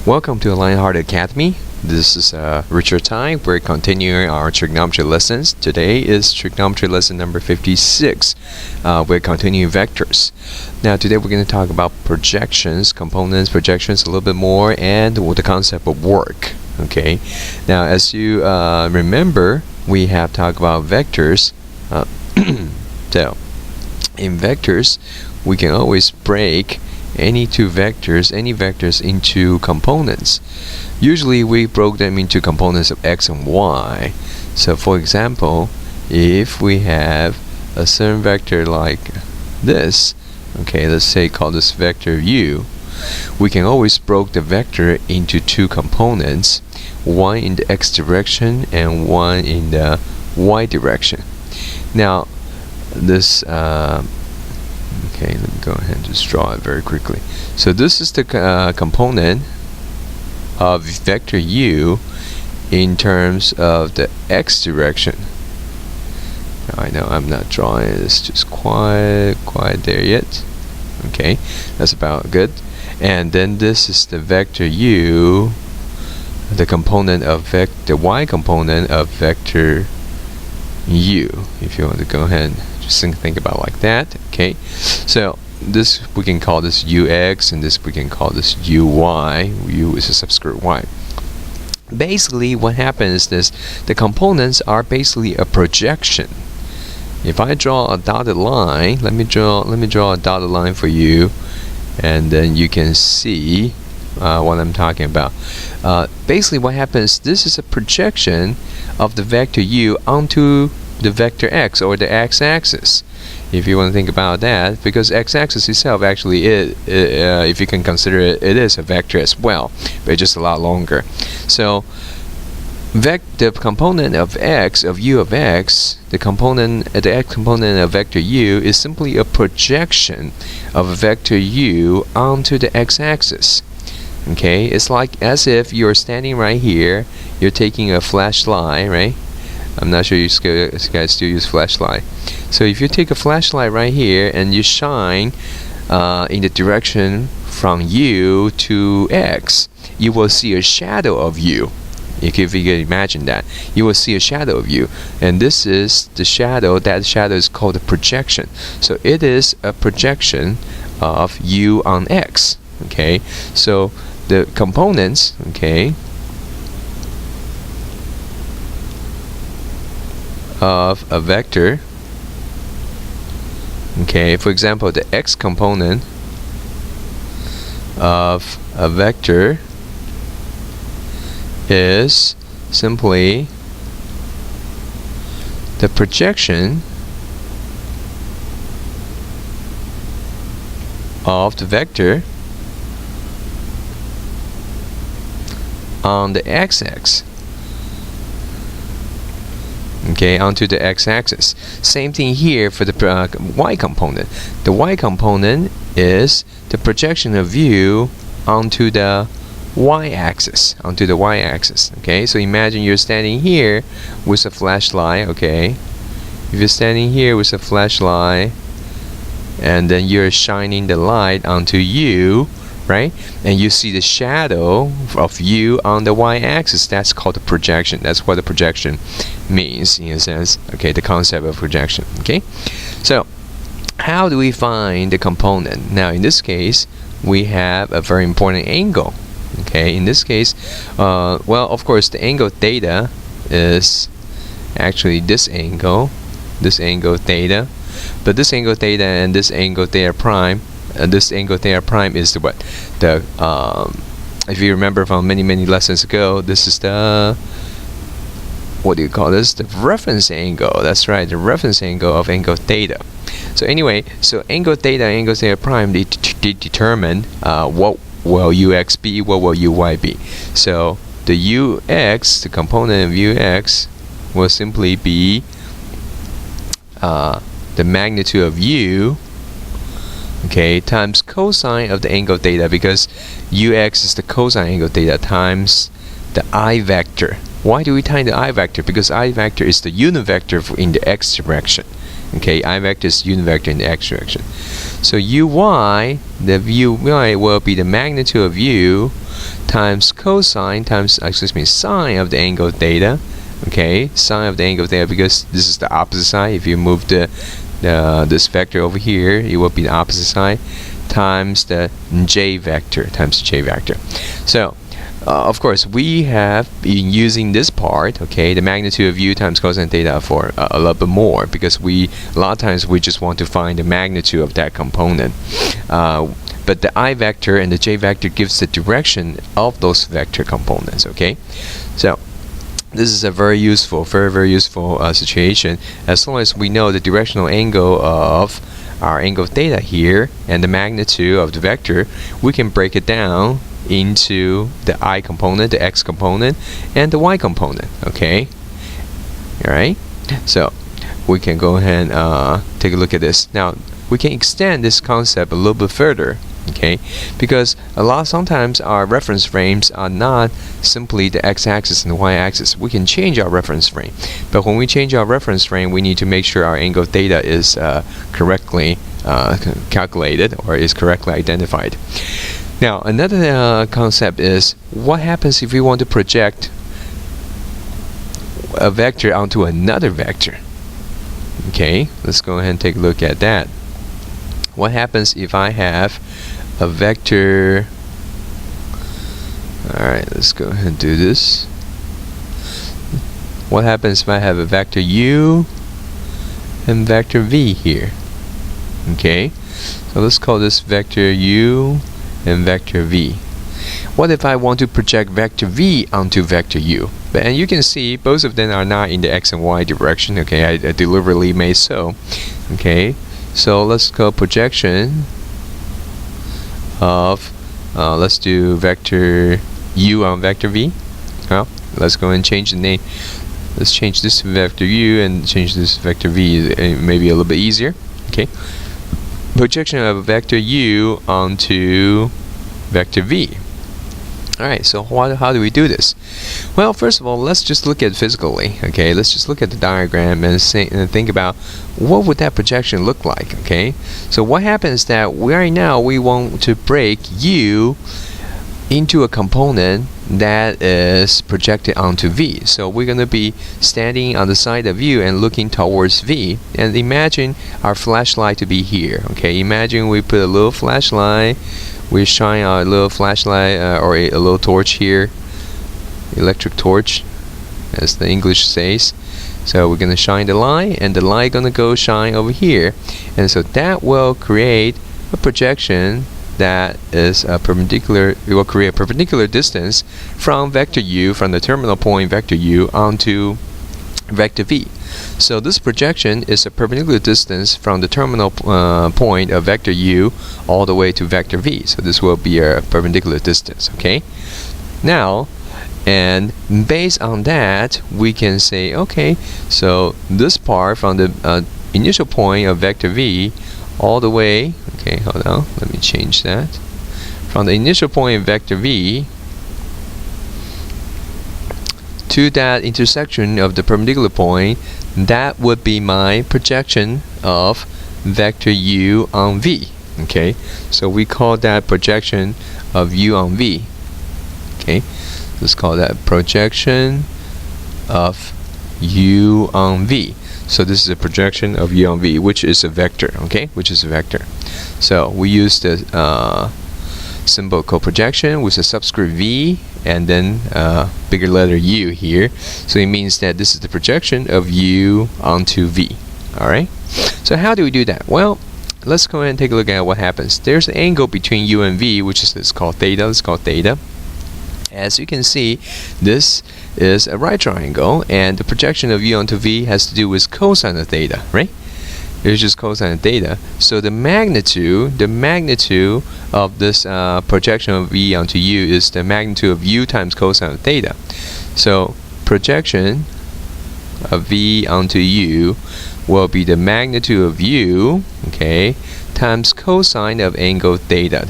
Welcome to Lionheart Academy. This is Richard Tai. We're continuing our trigonometry lessons. Today is trigonometry lesson number 56. We're continuing vectors. Now today we're going to talk about projections, components, projections a little bit more, and the concept of work. Okay. Now as you remember, we have talked about vectors. So in vectors, we can always break any vectors into components. Usually we broke them into components of x and y. So for example, if we have a certain vector like this, okay, let's say call this vector u, we can always break the vector into two components, one in the x direction and one in the y direction. Now this okay, let me go ahead and just draw it very quickly. So this is the component of vector u in terms of the x direction. Now, I know I'm not drawing this just quite there yet. Okay, that's about good. And then this is the vector u, the component of the y component of vector u. If you want to go ahead and just think about like that. Okay, so this we can call this ux, and this we can call this uy. U is a subscript y. Basically what happens is this: the components are basically a projection. If I draw a dotted line, let me draw a dotted line for you, and then you can see what I'm talking about. Basically what happens, this is a projection of the vector u onto the vector x, or the x-axis, if you want to think about that, because x-axis itself actually is, if you can consider it, it is a vector as well, but just a lot longer. So the component of x, of u of x, the x component of vector u is simply a projection of a vector u onto the x-axis. Okay, it's like as if you're standing right here, you're taking a flashlight, right? I'm not sure you guys still use flashlight. So if you take a flashlight right here and you shine in the direction from u to x, you will see a shadow of u. If you can imagine that, you will see a shadow of u, and this is the shadow. That shadow is called a projection. So it is a projection of u on x. Okay, so the components, okay, of a vector, okay, for example, the x component of a vector is simply the projection of the vector on the x-axis, okay, onto the x-axis. Same thing here for the y component. The y component is the projection of u onto the y-axis, okay. So imagine you're standing here with a flashlight, okay. If you're standing here with a flashlight and then you're shining the light onto u, right, and you see the shadow of u on the y-axis, that's called the projection. That's what the projection means in a sense, okay, the concept of projection. Okay, so how do we find the component? Now in this case we have a very important angle. Okay, in this case, well, of course the angle theta is actually this angle theta, but this angle theta and this angle theta prime, this angle theta prime is the what? The if you remember from many lessons ago, this is the, what do you call this? The reference angle. That's right, the reference angle of angle theta. So anyway, so angle theta and angle theta prime, they determine what will ux be, what will uy be. So the ux, the component of ux, will simply be the magnitude of u, okay, times cosine of the angle theta, because ux is the cosine angle theta, times the I vector. Why do we time the I vector? Because I vector is the unit vector in the x direction. Okay, I vector is unit vector in the x direction. So uy, the uy will be the magnitude of u times cosine times, sine of the angle theta. Okay, sine of the angle theta, because this is the opposite side. If you move this vector over here, it will be the opposite side, times the j vector, So of course, we have been using this part, okay, the magnitude of u times cosine theta, for a little bit more, because a lot of times we just want to find the magnitude of that component. But the I vector and the j vector gives the direction of those vector components, okay? So this is a very useful, very useful situation. As long as we know the directional angle of our angle theta here and the magnitude of the vector, we can break it down into the I component, the x component, and the y component, okay? Alright, so we can go ahead and take a look at this. Now, we can extend this concept a little bit further, okay? Because sometimes our reference frames are not simply the x-axis and the y-axis. We can change our reference frame, but when we change our reference frame, we need to make sure our angle theta is correctly calculated, or is correctly identified. Now, another concept is, what happens if we want to project a vector onto another vector? Okay, let's go ahead and take a look at that. What happens if I have a vector? Alright, let's go ahead and do this. What happens if I have a vector u and vector v here? Okay, so let's call this vector u and vector v. What if I want to project vector v onto vector u? And you can see both of them are not in the x and y direction, okay? I deliberately made so. Okay, so let's go projection of let's do vector u on vector v. Well, let's go and change the name. Let's change this to vector u and change this to vector v, maybe a little bit easier. Okay, projection of vector u onto vector v. Alright, so how do we do this? Well, first of all, let's just look at it physically, okay? Let's just look at the diagram and think about what would that projection look like, okay? So what happens is that right now we want to break u into a component that is projected onto v. So we're going to be standing on the side of u and looking towards v, and imagine our flashlight to be here, okay? Imagine we put a little flashlight, we shine our little flashlight or a little torch here, electric torch, as the English says. So we're going to shine the light, and the light going to go shine over here, and so that will create a projection that is perpendicular. It will create a perpendicular distance from vector u, from the terminal point vector u, onto vector v. So this projection is a perpendicular distance from the terminal point of vector u all the way to vector v. So this will be a perpendicular distance, okay? Now, and based on that, we can say, okay, so this part from the initial point of vector v all the way, okay, hold on, let me change that. From the initial point of vector v to that intersection of the perpendicular point, that would be my projection of vector u on v. Okay, so we call that projection of u on v. Okay, let's call that projection of u on v. So this is a projection of u on v, which is a vector. Okay, which is a vector. So we use the symbol called projection with a subscript v and then bigger letter u here. So it means that this is the projection of u onto v. Alright, so how do we do that? Well, let's go ahead and take a look at what happens. There's an angle between u and v, which is called theta. Let's call theta. As you can see, this is a right triangle, and the projection of u onto v has to do with cosine of theta, right? It's just cosine of theta. So the magnitude of this projection of v onto u is the magnitude of u times cosine of theta. So projection of v onto u will be the magnitude of u, okay, times cosine of angle theta,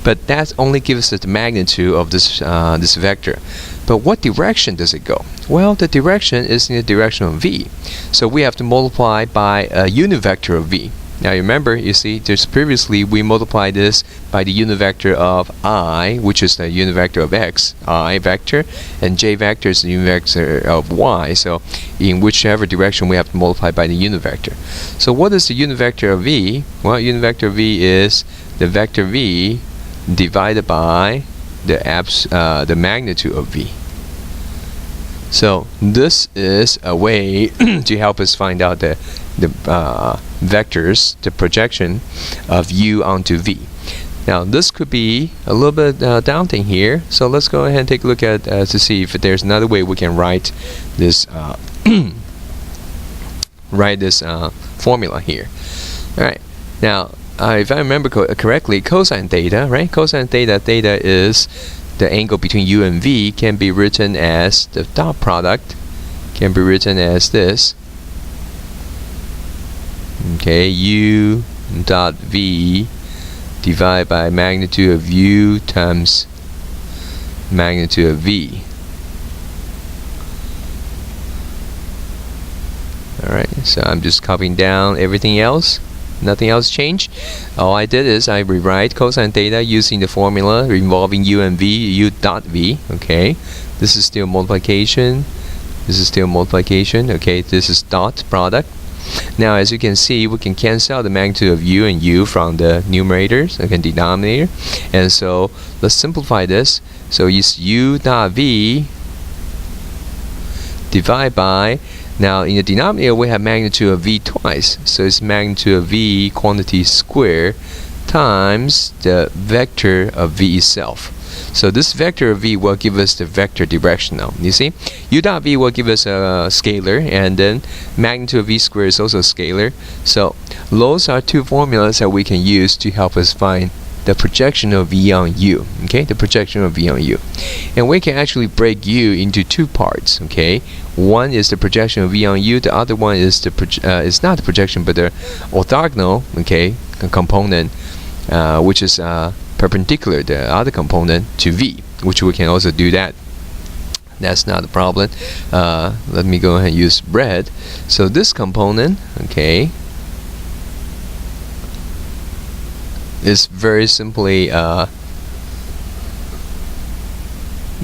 But that only gives us the magnitude of this this vector. But what direction does it go? Well, the direction is in the direction of v. So we have to multiply by a unit vector of v. Now remember, you see, just previously we multiplied this by the unit vector of I, which is the unit vector of x, I vector, and j vector is the unit vector of y. So in whichever direction we have to multiply by the unit vector. So what is the unit vector of v? Well, unit vector of v is the vector v divided by the magnitude of v. So this is a way to help us find out the vectors, the projection of u onto v. Now this could be a little bit daunting here, so let's go ahead and take a look at to see if there's another way we can write this formula here. All right, now if I remember correctly, cosine theta, right? Cosine theta, theta is the angle between u and v, can be written as the dot product, can be written as this. Okay, u dot v divided by magnitude of u times magnitude of v. Alright, so I'm just copying down everything else. Nothing else changed. All I did is I rewrite cosine theta using the formula involving u and v, u dot v. Okay, this is still multiplication. This is still multiplication. Okay, this is dot product. Now, as you can see, we can cancel out the magnitude of u and u from the numerators, okay, denominator. And so let's simplify this. So it's u dot v divided by, now in the denominator we have magnitude of v twice, so it's magnitude of v quantity squared times the vector of v itself. So this vector of v will give us the vector directional. You see, u dot v will give us a scalar, and then magnitude of v squared is also a scalar. So those are two formulas that we can use to help us find the projection of v on u. Okay, the projection of v on u, and we can actually break u into two parts. Okay, one is the projection of v on u. The other one is it's not the projection, but the orthogonal, okay, component, which is perpendicular, the other component, to v, which we can also do that. That's not a problem. Let me go ahead and use red. So this component, okay, is very simply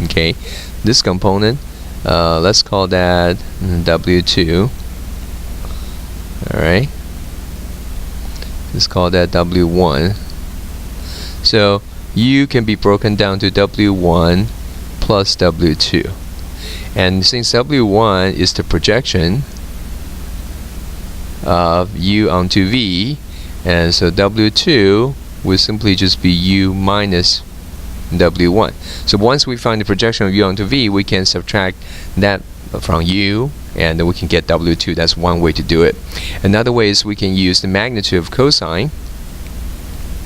okay, this component, let's call that W2. Alright, let's call that W1. So u can be broken down to W1 plus W2, and since W1 is the projection of u onto v, and so W2 will simply just be u minus W1. So once we find the projection of u onto v, we can subtract that from u, and then we can get W2. That's one way to do it. Another way is we can use the magnitude of cosine.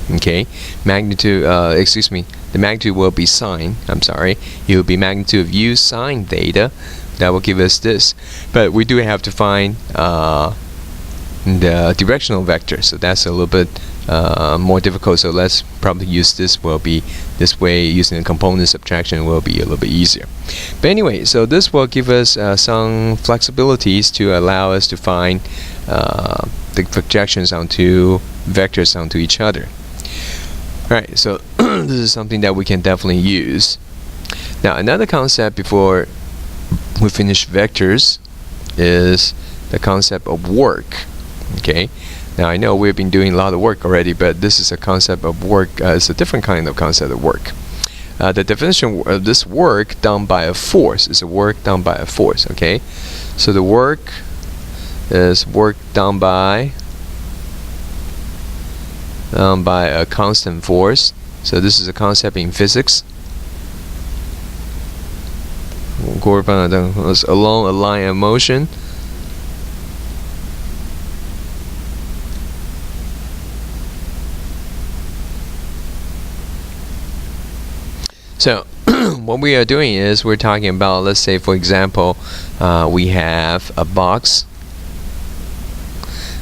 Okay, magnitude, excuse me, the magnitude will be sine, I'm sorry, it will be magnitude of u sine theta. That will give us this, but we do have to find the directional vector, so that's a little bit more difficult, so let's probably use this way, using the component subtraction will be a little bit easier. But anyway, so this will give us some flexibilities to allow us to find the projections onto vectors onto each other. Alright, so this is something that we can definitely use. Now another concept before we finish vectors is the concept of work. Okay, now I know we've been doing a lot of work already, but this is a concept of work. It's a different kind of concept of work. The definition of this work done by a force is a work done by a force. Okay, so the work is work done by a constant force. So this is a concept in physics. Along a line of motion. So what we are doing is we're talking about, let's say for example, we have a box,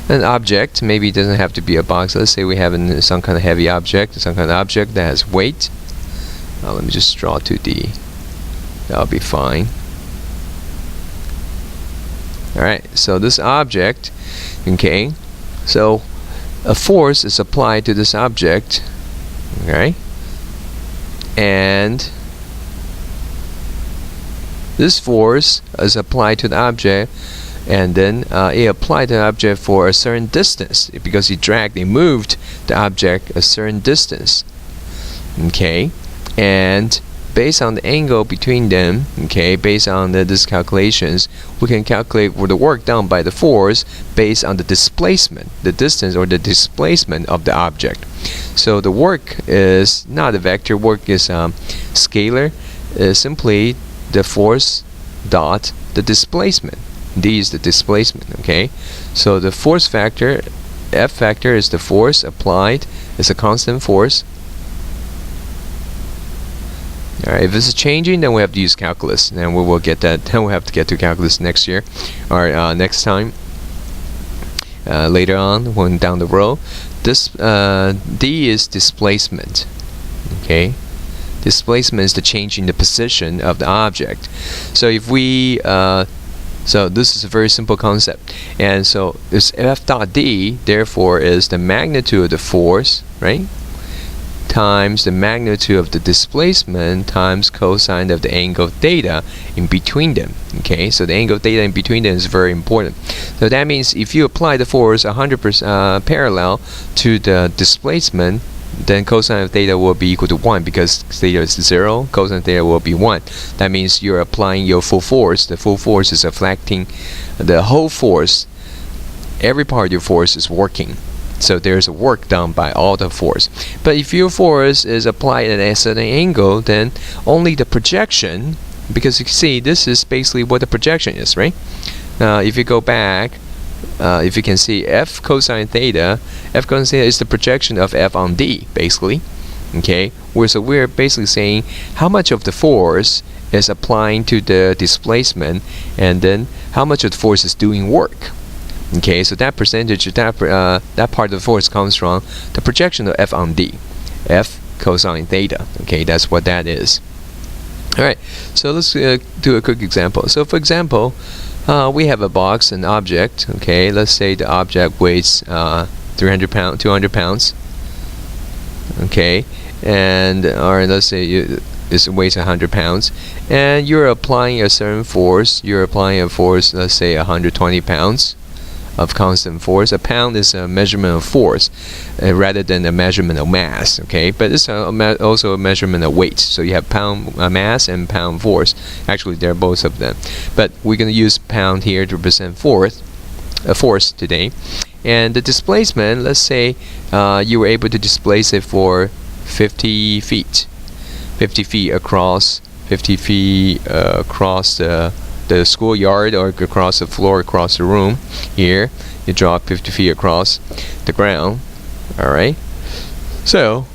an object. Maybe it doesn't have to be a box. Let's say we have some kind of heavy object, some kind of object that has weight. Let me just draw 2D. That'll be fine. Alright, so this object, okay, so a force is applied to this object, okay, and this force is applied to the object, and then it applied to the object for a certain distance because it moved the object a certain distance, okay, and based on the angle between them, okay, based on these calculations, we can calculate for the work done by the force based on the displacement, the distance or the displacement of the object. So the work is not a vector, work is scalar, is simply the force dot the displacement. D is the displacement, okay. So the force factor, F factor, is the force applied, is a constant force. Alright, if it's changing, then we have to use calculus, and we will get that. Then we'll have to get to calculus next year, or next time, later on, when down the road. This D is displacement, okay. Displacement is the change in the position of the object. So if we so this is a very simple concept, and so this F dot D therefore is the magnitude of the force, right, times the magnitude of the displacement times cosine of the angle theta in between them, okay. So the angle theta in between them is very important. So that means if you apply the force 100% parallel to the displacement, then cosine of theta will be equal to 1, because theta is 0, cosine of theta will be 1. That means you're applying your full force. The full force is reflecting the whole force. Every part of your force is working. So there's a work done by all the force. But if your force is applied at a certain angle, then only the projection, because you see this is basically what the projection is, right? If you go back, if you can see F cosine theta, F cosine theta is the projection of F on D, basically, okay. So we're basically saying how much of the force is applying to the displacement, and then how much of the force is doing work. Okay, so that percentage, that part of the force comes from the projection of F on D, F cosine theta. Okay, that's what that is. All right, so let's do a quick example. So for example, we have a box, an object. Okay, let's say the object weighs 300 pounds, 200 pounds. Okay, and or let's say it weighs 100 pounds, and you're applying a certain force. You're applying a force, let's say 120 pounds. Of constant force. A pound is a measurement of force rather than a measurement of mass, okay, but it's also a measurement of weight. So you have pound mass and pound force. Actually they're both of them, but we're going to use pound here to represent force today. And the displacement, let's say you were able to displace it for 50 feet across, 50 feet across the schoolyard, or across the floor, across the room. Here you draw 50 feet across the ground. Alright, so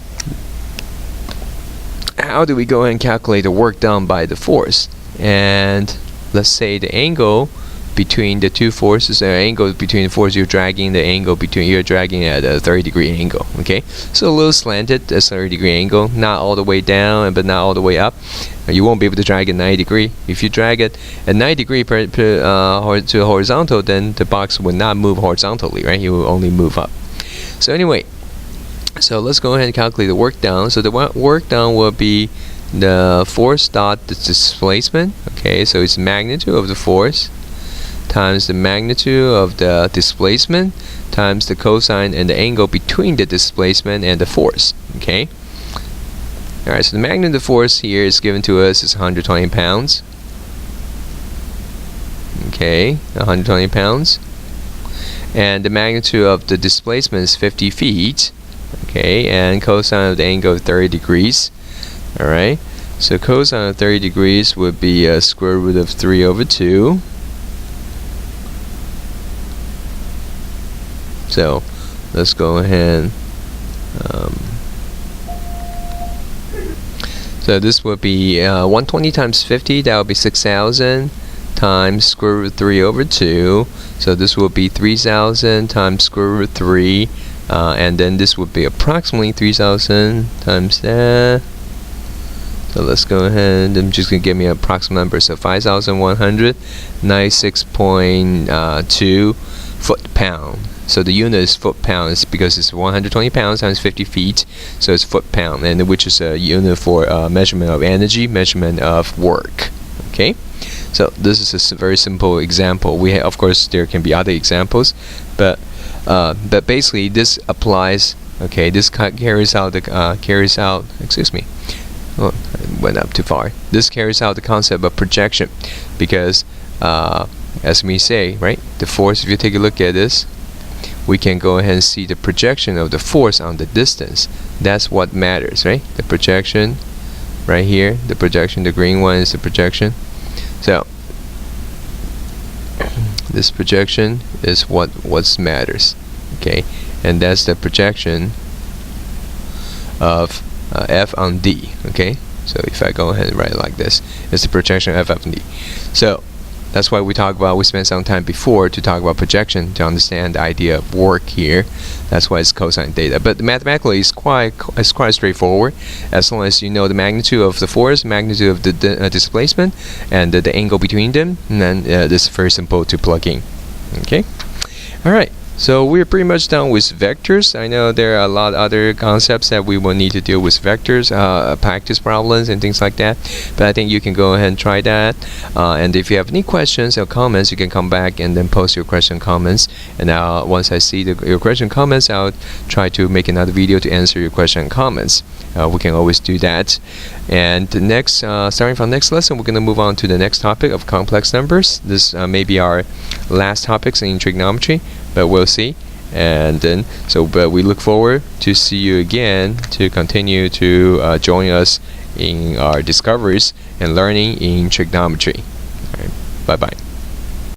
how do we go and calculate the work done by the force? And let's say the angle between the two forces, angle between the force you're dragging, the angle between you're dragging at a 30-degree angle, okay. So a little slanted, a 30-degree angle, not all the way down but not all the way up. You won't be able to drag it 90 degree. If you drag it at 90 degree to horizontal, then the box will not move horizontally, right? It will only move up. So anyway, so let's go ahead and calculate the work done. So the work done will be the force dot the displacement, okay. So it's magnitude of the force times the magnitude of the displacement times the cosine and the angle between the displacement and the force, okay. Alright, so the magnitude of the force here is given to us is 120 pounds. Okay, 120 pounds. And the magnitude of the displacement is 50 feet. Okay, and cosine of the angle of 30 degrees. Alright, so cosine of 30 degrees would be square root of 3 over 2. So let's go ahead. So this would be 120 times 50. That would be 6,000 times square root 3 over 2. So this will be 3,000 times square root 3, and then this would be approximately 3,000 times that. So let's go ahead. I'm just gonna give me an approximate number. So 5,196.2 foot-pound. So the unit is foot-pounds because it's 120 pounds times 50 feet, so it's foot-pound, and which is a unit for measurement of energy, measurement of work. Okay, so this is a very simple example. Of course, there can be other examples, but basically this applies. Okay, this carries out the excuse me. Oh, I went up too far. This carries out the concept of projection, because as we say, right, the force. If you take a look at this, we can go ahead and see the projection of the force on the distance. That's what matters, right? The projection right here, the projection, the green one is the projection. So this projection is what matters. Okay, and that's the projection of F on D. Okay, so if I go ahead and write it like this, it's the projection of F on D. So that's why we spent some time before to talk about projection to understand the idea of work here. That's why it's cosine theta. But mathematically, it's quite straightforward. As long as you know the magnitude of the force, magnitude of the displacement, and the angle between them, and then it's very simple to plug in. Okay. All right. So we're pretty much done with vectors. I know there are a lot of other concepts that we will need to deal with vectors, practice problems and things like that. But I think you can go ahead and try that. And if you have any questions or comments, you can come back and then post your question and comments. And once I see your question and comments, I'll try to make another video to answer your question and comments. We can always do that. And the next, starting from next lesson, we're going to move on to the next topic of complex numbers. This may be our last topics in trigonometry, but we'll see. And then, but we look forward to see you again to continue to join us in our discoveries and learning in trigonometry. All right, bye bye.